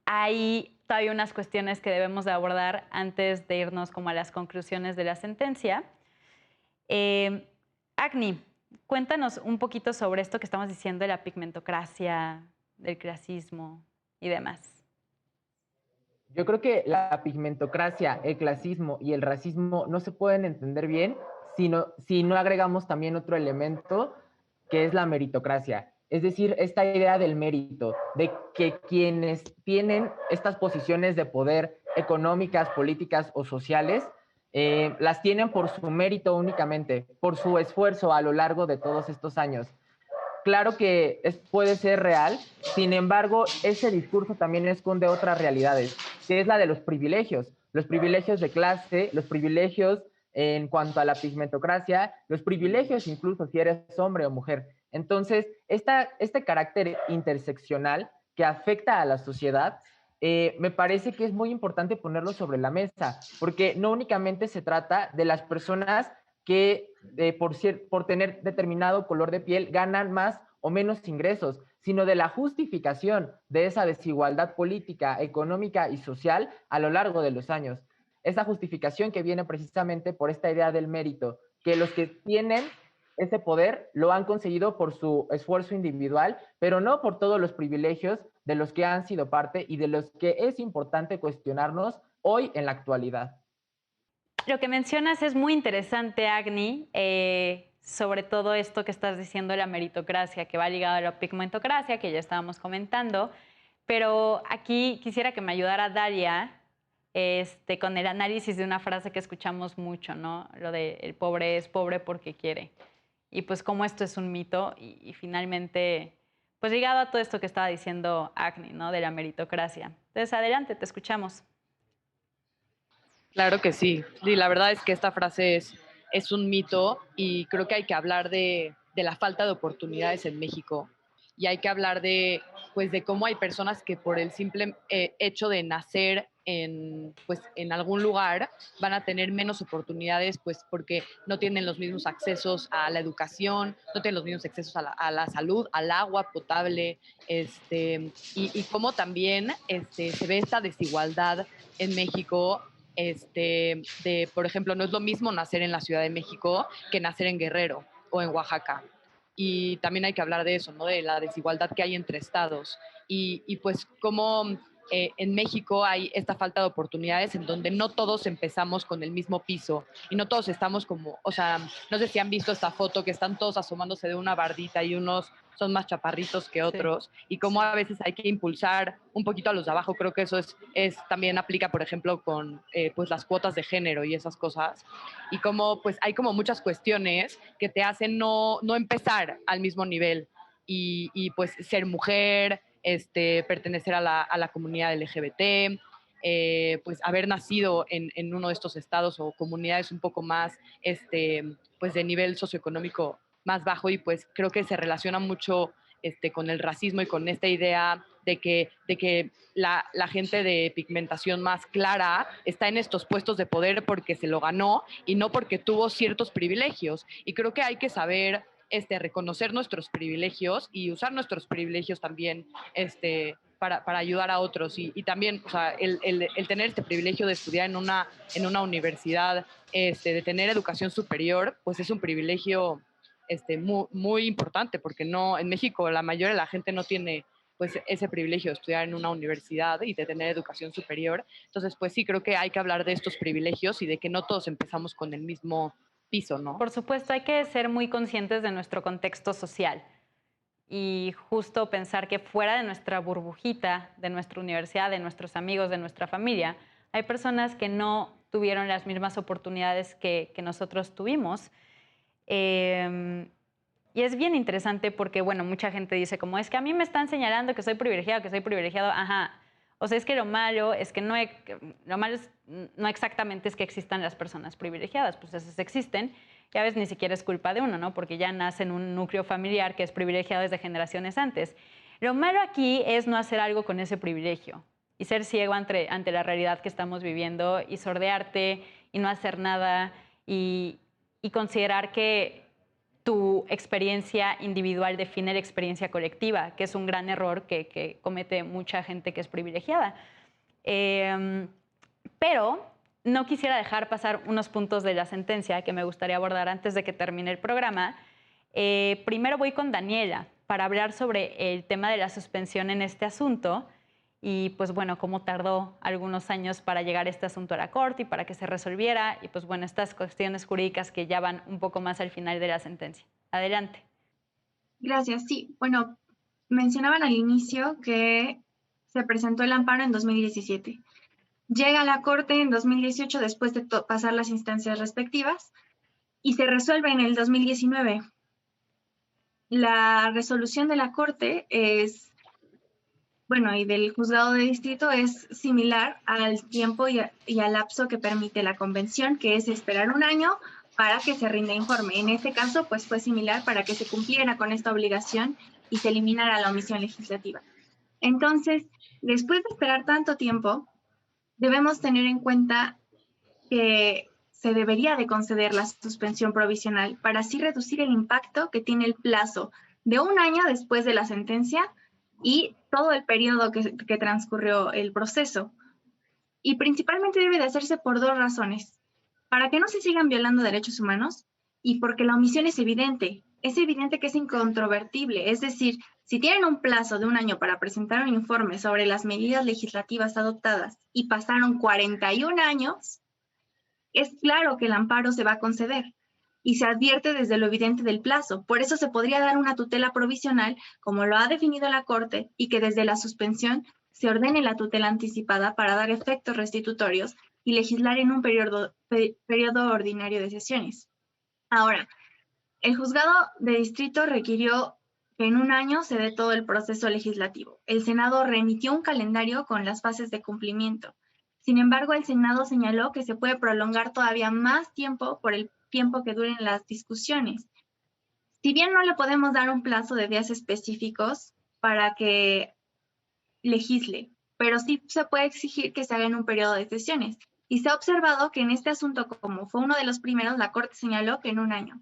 hay todavía unas cuestiones que debemos de abordar antes de irnos como a las conclusiones de la sentencia. Agni, cuéntanos un poquito sobre esto que estamos diciendo de la pigmentocracia, del clasismo y demás. Yo creo que la pigmentocracia, el clasismo y el racismo no se pueden entender bien si no agregamos también otro elemento que es la meritocracia. Es decir, esta idea del mérito, de que quienes tienen estas posiciones de poder económicas, políticas o sociales, las tienen por su mérito únicamente, por su esfuerzo a lo largo de todos estos años. Claro que puede ser real, sin embargo, ese discurso también esconde otras realidades, que es la de los privilegios de clase, los privilegios en cuanto a la pigmentocracia, los privilegios incluso si eres hombre o mujer. Entonces, este carácter interseccional que afecta a la sociedad, me parece que es muy importante ponerlo sobre la mesa, porque no únicamente se trata de las personas que por tener determinado color de piel ganan más o menos ingresos, sino de la justificación de esa desigualdad política, económica y social a lo largo de los años. Esa justificación que viene precisamente por esta idea del mérito, que los que tienen ese poder lo han conseguido por su esfuerzo individual, pero no por todos los privilegios de los que han sido parte y de los que es importante cuestionarnos hoy en la actualidad. Lo que mencionas es muy interesante, Agni, sobre todo esto que estás diciendo de la meritocracia, que va ligado a la pigmentocracia, que ya estábamos comentando, pero aquí quisiera que me ayudara Dalia con el análisis de una frase que escuchamos mucho, ¿no? Lo de el pobre es pobre porque quiere. Y pues cómo esto es un mito y finalmente, pues ligado a todo esto que estaba diciendo Agni, ¿no? De la meritocracia. Entonces, adelante, te escuchamos. Claro que sí. Y la verdad es que esta frase es un mito y creo que hay que hablar de la falta de oportunidades en México y hay que hablar de cómo hay personas que por el simple hecho de nacer en algún lugar van a tener menos oportunidades pues porque no tienen los mismos accesos a la educación, no tienen los mismos accesos a la salud, al agua potable, y cómo también se ve esta desigualdad en México. Por ejemplo, no es lo mismo nacer en la Ciudad de México que nacer en Guerrero o en Oaxaca. Y también hay que hablar de eso, ¿no? De la desigualdad que hay entre estados. Y pues cómo en México hay esta falta de oportunidades en donde no todos empezamos con el mismo piso y no todos estamos como, o sea, no sé si han visto esta foto que están todos asomándose de una bardita y unos son más chaparritos que otros, sí. Y cómo a veces hay que impulsar un poquito a los de abajo. Creo que eso también aplica, por ejemplo, con pues las cuotas de género y esas cosas. Y cómo pues hay como muchas cuestiones que te hacen no empezar al mismo nivel y pues ser mujer, pertenecer a la comunidad LGBT, pues haber nacido en uno de estos estados o comunidades un poco más, pues de nivel socioeconómico más bajo, y pues creo que se relaciona mucho con el racismo y con esta idea de que la gente de pigmentación más clara está en estos puestos de poder porque se lo ganó y no porque tuvo ciertos privilegios. Y creo que hay que saber reconocer nuestros privilegios y usar nuestros privilegios también para ayudar a otros. Y también, o sea, el tener este privilegio de estudiar en una universidad, de tener educación superior, pues es un privilegio muy, muy importante, porque no, en México la mayoría de la gente no tiene pues ese privilegio de estudiar en una universidad y de tener educación superior. Entonces, pues sí, creo que hay que hablar de estos privilegios y de que no todos empezamos con el mismo piso, ¿no? Por supuesto, hay que ser muy conscientes de nuestro contexto social y justo pensar que fuera de nuestra burbujita, de nuestra universidad, de nuestros amigos, de nuestra familia, hay personas que no tuvieron las mismas oportunidades que nosotros tuvimos. Y es bien interesante porque, bueno, mucha gente dice como, es que a mí me están señalando que soy privilegiado, ajá. O sea, es que lo malo es que no exactamente es que existan las personas privilegiadas, pues esas existen, y a veces ni siquiera es culpa de uno, ¿no? Porque ya nace en un núcleo familiar que es privilegiado desde generaciones antes. Lo malo aquí es no hacer algo con ese privilegio y ser ciego ante la realidad que estamos viviendo y sordearte y no hacer nada y considerar que tu experiencia individual define la experiencia colectiva, que es un gran error que comete mucha gente que es privilegiada. Pero no quisiera dejar pasar unos puntos de la sentencia que me gustaría abordar antes de que termine el programa. Primero voy con Daniela para hablar sobre el tema de la suspensión en este asunto y, pues bueno, cómo tardó algunos años para llegar este asunto a la corte y para que se resolviera, y pues bueno, estas cuestiones jurídicas que ya van un poco más al final de la sentencia. Adelante. Gracias. Sí, bueno, mencionaban al inicio que se presentó el amparo en 2017. Llega a la corte en 2018 después de pasar las instancias respectivas y se resuelve en el 2019. La resolución de la corte es, bueno, y del juzgado de distrito es similar al tiempo y al lapso que permite la convención, que es esperar un año para que se rinda informe. En este caso, pues fue similar para que se cumpliera con esta obligación y se eliminara la omisión legislativa. Entonces, después de esperar tanto tiempo, debemos tener en cuenta que se debería de conceder la suspensión provisional para así reducir el impacto que tiene el plazo de un año después de la sentencia y todo el periodo que transcurrió el proceso. Y principalmente debe de hacerse por dos razones: para que no se sigan violando derechos humanos y porque la omisión es evidente que es incontrovertible. Es decir, si tienen un plazo de un año para presentar un informe sobre las medidas legislativas adoptadas y pasaron 41 años, es claro que el amparo se va a conceder y se advierte desde lo evidente del plazo. Por eso se podría dar una tutela provisional, como lo ha definido la Corte, y que desde la suspensión se ordene la tutela anticipada para dar efectos restitutorios y legislar en un periodo ordinario de sesiones. Ahora, el juzgado de distrito requirió que en un año se dé todo el proceso legislativo. El Senado remitió un calendario con las fases de cumplimiento. Sin embargo, el Senado señaló que se puede prolongar todavía más tiempo por el tiempo que duren las discusiones. Si bien no le podemos dar un plazo de días específicos para que legisle, pero sí se puede exigir que se haga en un periodo de sesiones. Y se ha observado que en este asunto, como fue uno de los primeros, la Corte señaló que en un año,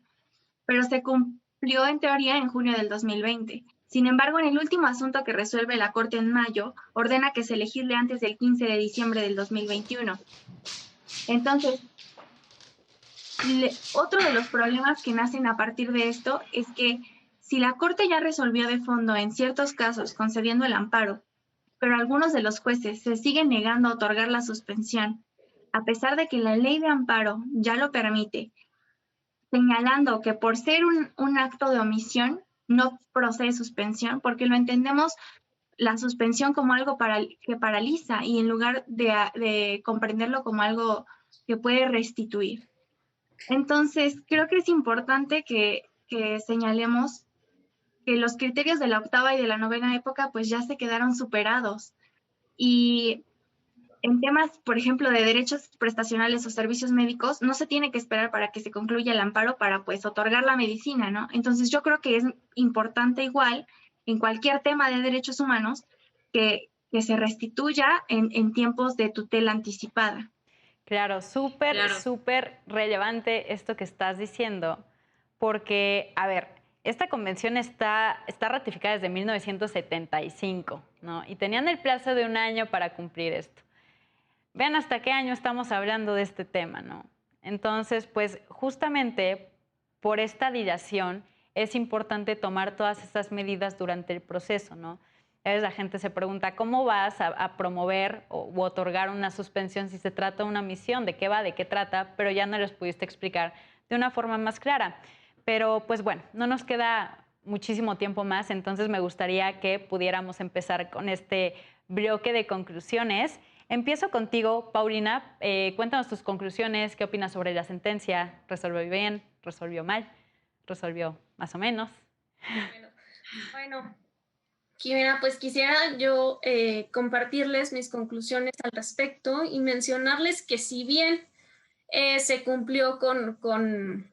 pero se cumplió en teoría en junio del 2020. Sin embargo, en el último asunto que resuelve la Corte en mayo, ordena que se legisle antes del 15 de diciembre del 2021. Entonces, otro de los problemas que nacen a partir de esto es que si la Corte ya resolvió de fondo en ciertos casos concediendo el amparo, pero algunos de los jueces se siguen negando a otorgar la suspensión, a pesar de que la ley de amparo ya lo permite, señalando que por ser un acto de omisión no procede suspensión, porque lo entendemos la suspensión como algo que paraliza y en lugar de comprenderlo como algo que puede restituir. Entonces, creo que es importante que señalemos que los criterios de la octava y de la novena época pues ya se quedaron superados y en temas, por ejemplo, de derechos prestacionales o servicios médicos, no se tiene que esperar para que se concluya el amparo para, pues, otorgar la medicina, ¿no? Entonces, yo creo que es importante igual, en cualquier tema de derechos humanos, que se restituya en tiempos de tutela anticipada. Claro, súper relevante esto que estás diciendo, porque, a ver, esta convención está ratificada desde 1975, ¿no? Y tenían el plazo de 1 año para cumplir esto. Vean hasta qué año estamos hablando de este tema, ¿no? Entonces, pues justamente por esta dilación es importante tomar todas estas medidas durante el proceso, ¿no? A veces la gente se pregunta, ¿cómo vas a promover u otorgar una suspensión si se trata de una misión? ¿De qué va? ¿De qué trata? Pero ya no les pudiste explicar de una forma más clara. Pero, pues bueno, no nos queda muchísimo tiempo más, entonces me gustaría que pudiéramos empezar con este bloque de conclusiones. Empiezo contigo, Paulina. Cuéntanos tus conclusiones. ¿Qué opinas sobre la sentencia? ¿Resolvió bien? ¿Resolvió mal? ¿Resolvió más o menos? Bueno, Jimena, pues quisiera yo compartirles mis conclusiones al respecto y mencionarles que si bien se cumplió con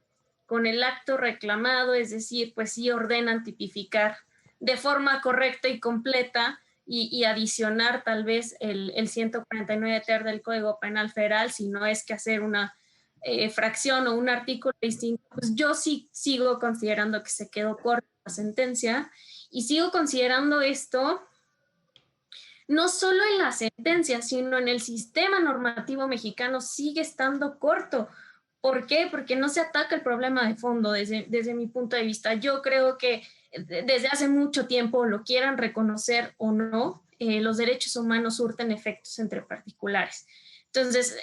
el acto reclamado, es decir, pues sí ordenan tipificar de forma correcta y completa y adicionar tal vez el 149 ter del Código Penal Federal, si no es que hacer una fracción o un artículo distinto, pues yo sí sigo considerando que se quedó corta la sentencia y sigo considerando esto no solo en la sentencia, sino en el sistema normativo mexicano sigue estando corto. ¿Por qué? Porque no se ataca el problema de fondo desde mi punto de vista. Yo creo que desde hace mucho tiempo, lo quieran reconocer o no, los derechos humanos surten efectos entre particulares. Entonces,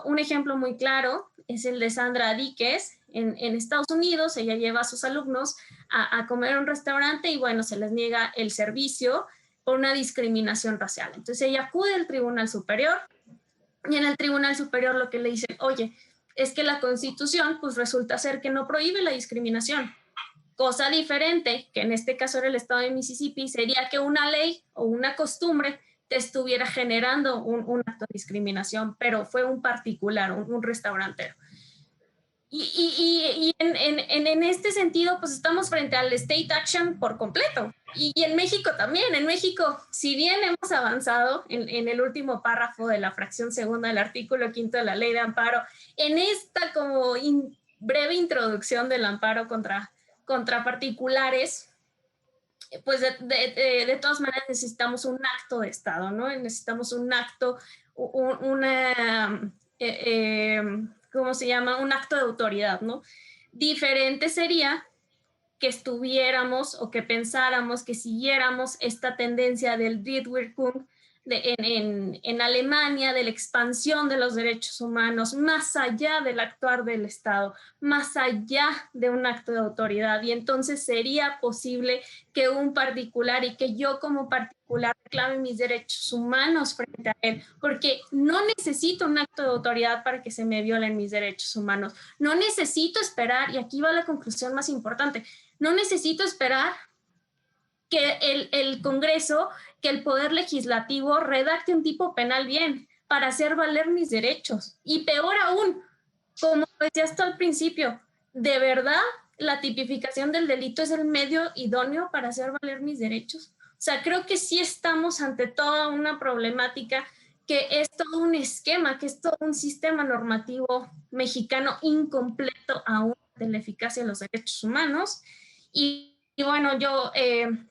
un ejemplo muy claro es el de Sandra Díquez en Estados Unidos. Ella lleva a sus alumnos a comer a un restaurante y bueno, se les niega el servicio por una discriminación racial. Entonces ella acude al Tribunal Superior y en el Tribunal Superior lo que le dicen, oye, es que la Constitución pues resulta ser que no prohíbe la discriminación. Cosa diferente, que en este caso era el estado de Mississippi, sería que una ley o una costumbre te estuviera generando un acto de discriminación, pero fue un particular, un restaurantero. Y en este sentido, pues estamos frente al state action por completo. Y en México también. En México, si bien hemos avanzado en el último párrafo de la fracción segunda del artículo 5º de la Ley de Amparo, en esta como breve introducción del amparo contra particulares, pues de todas maneras necesitamos un acto de Estado, ¿no? Necesitamos un acto, ¿cómo se llama? Un acto de autoridad, ¿no? Diferente sería que estuviéramos o que pensáramos, que siguiéramos esta tendencia del Drittwirkung en Alemania, de la expansión de los derechos humanos, más allá del actuar del Estado, más allá de un acto de autoridad. Y entonces sería posible que un particular y que yo como particular reclame mis derechos humanos frente a él, porque no necesito un acto de autoridad para que se me violen mis derechos humanos. No necesito esperar, y aquí va la conclusión más importante, no necesito esperar que el Congreso, que el Poder Legislativo redacte un tipo penal bien para hacer valer mis derechos. Y peor aún, como decía hasta al principio, ¿de verdad la tipificación del delito es el medio idóneo para hacer valer mis derechos? O sea, creo que sí estamos ante toda una problemática que es todo un esquema, que es todo un sistema normativo mexicano incompleto aún de la eficacia de los derechos humanos. Y bueno, yo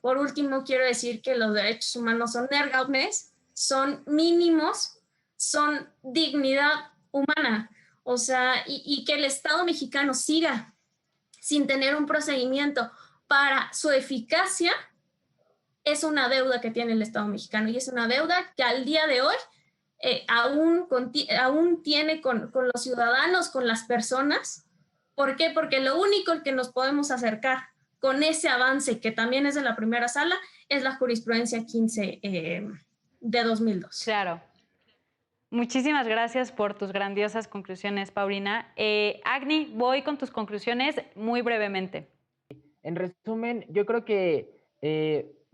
por último quiero decir que los derechos humanos son ergables, son mínimos, son dignidad humana. O sea, y que el Estado mexicano siga sin tener un procedimiento para su eficacia es una deuda que tiene el Estado mexicano y es una deuda que al día de hoy aún tiene con los ciudadanos, con las personas. ¿Por qué? Porque lo único que nos podemos acercar con ese avance, que también es de la primera sala, es la jurisprudencia 15 de 2002. Claro. Muchísimas gracias por tus grandiosas conclusiones, Paulina. Agni, voy con tus conclusiones muy brevemente. En resumen, yo creo que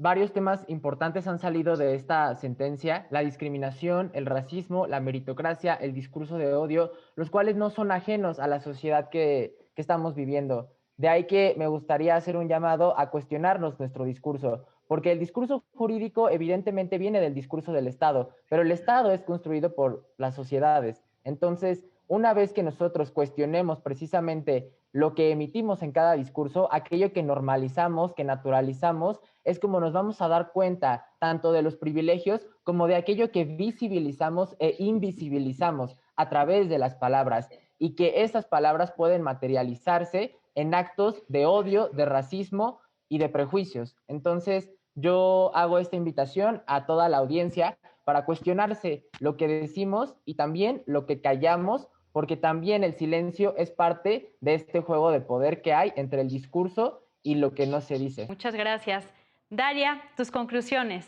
varios temas importantes han salido de esta sentencia: la discriminación, el racismo, la meritocracia, el discurso de odio, los cuales no son ajenos a la sociedad que estamos viviendo. De ahí que me gustaría hacer un llamado a cuestionarnos nuestro discurso, porque el discurso jurídico evidentemente viene del discurso del Estado, pero el Estado es construido por las sociedades. Entonces, una vez que nosotros cuestionemos precisamente lo que emitimos en cada discurso, aquello que normalizamos, que naturalizamos, es como nos vamos a dar cuenta tanto de los privilegios como de aquello que visibilizamos e invisibilizamos a través de las palabras, y que esas palabras pueden materializarse en actos de odio, de racismo y de prejuicios. Entonces, yo hago esta invitación a toda la audiencia para cuestionarse lo que decimos y también lo que callamos, porque también el silencio es parte de este juego de poder que hay entre el discurso y lo que no se dice. Muchas gracias. Dalia, tus conclusiones.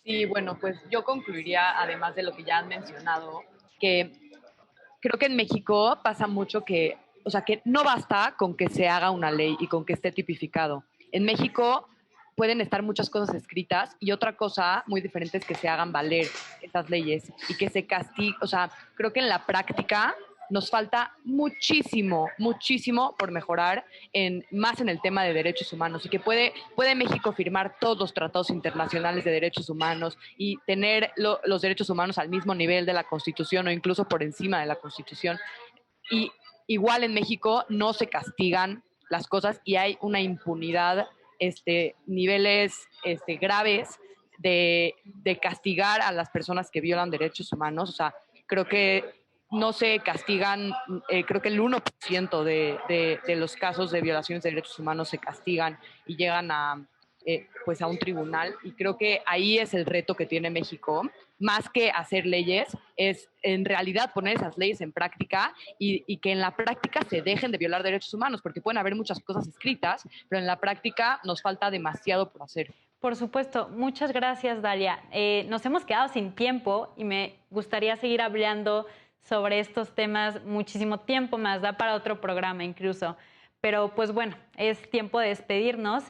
Sí, bueno, pues yo concluiría, además de lo que ya han mencionado, que creo que en México pasa mucho que, o sea, que no basta con que se haga una ley y con que esté tipificado. En México pueden estar muchas cosas escritas y otra cosa muy diferente es que se hagan valer esas leyes y que se castigue. O sea, creo que en la práctica nos falta muchísimo, muchísimo por mejorar más en el tema de derechos humanos, y que puede México firmar todos los tratados internacionales de derechos humanos y tener los derechos humanos al mismo nivel de la Constitución o incluso por encima de la Constitución. Y igual en México no se castigan las cosas y hay una impunidad, niveles graves de castigar a las personas que violan derechos humanos. O sea, creo que no se castigan, creo que el 1% de los casos de violaciones de derechos humanos se castigan y llegan pues a un tribunal, y creo que ahí es el reto que tiene México, más que hacer leyes, es en realidad poner esas leyes en práctica y que en la práctica se dejen de violar derechos humanos, porque pueden haber muchas cosas escritas, pero en la práctica nos falta demasiado por hacer. Por supuesto, muchas gracias, Dalia. Nos hemos quedado sin tiempo y me gustaría seguir hablando sobre estos temas muchísimo tiempo más, da para otro programa incluso. Pero pues bueno, es tiempo de despedirnos.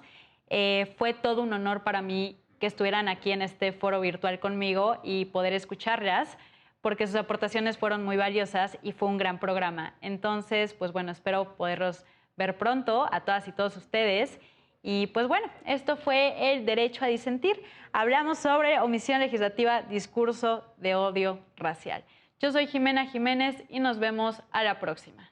Fue todo un honor para mí que estuvieran aquí en este foro virtual conmigo y poder escucharlas, porque sus aportaciones fueron muy valiosas y fue un gran programa. Entonces, pues bueno, espero poderlos ver pronto a todas y todos ustedes. Y pues bueno, esto fue el derecho a disentir. Hablamos sobre omisión legislativa, discurso de odio racial. Yo soy Jimena Jiménez y nos vemos a la próxima.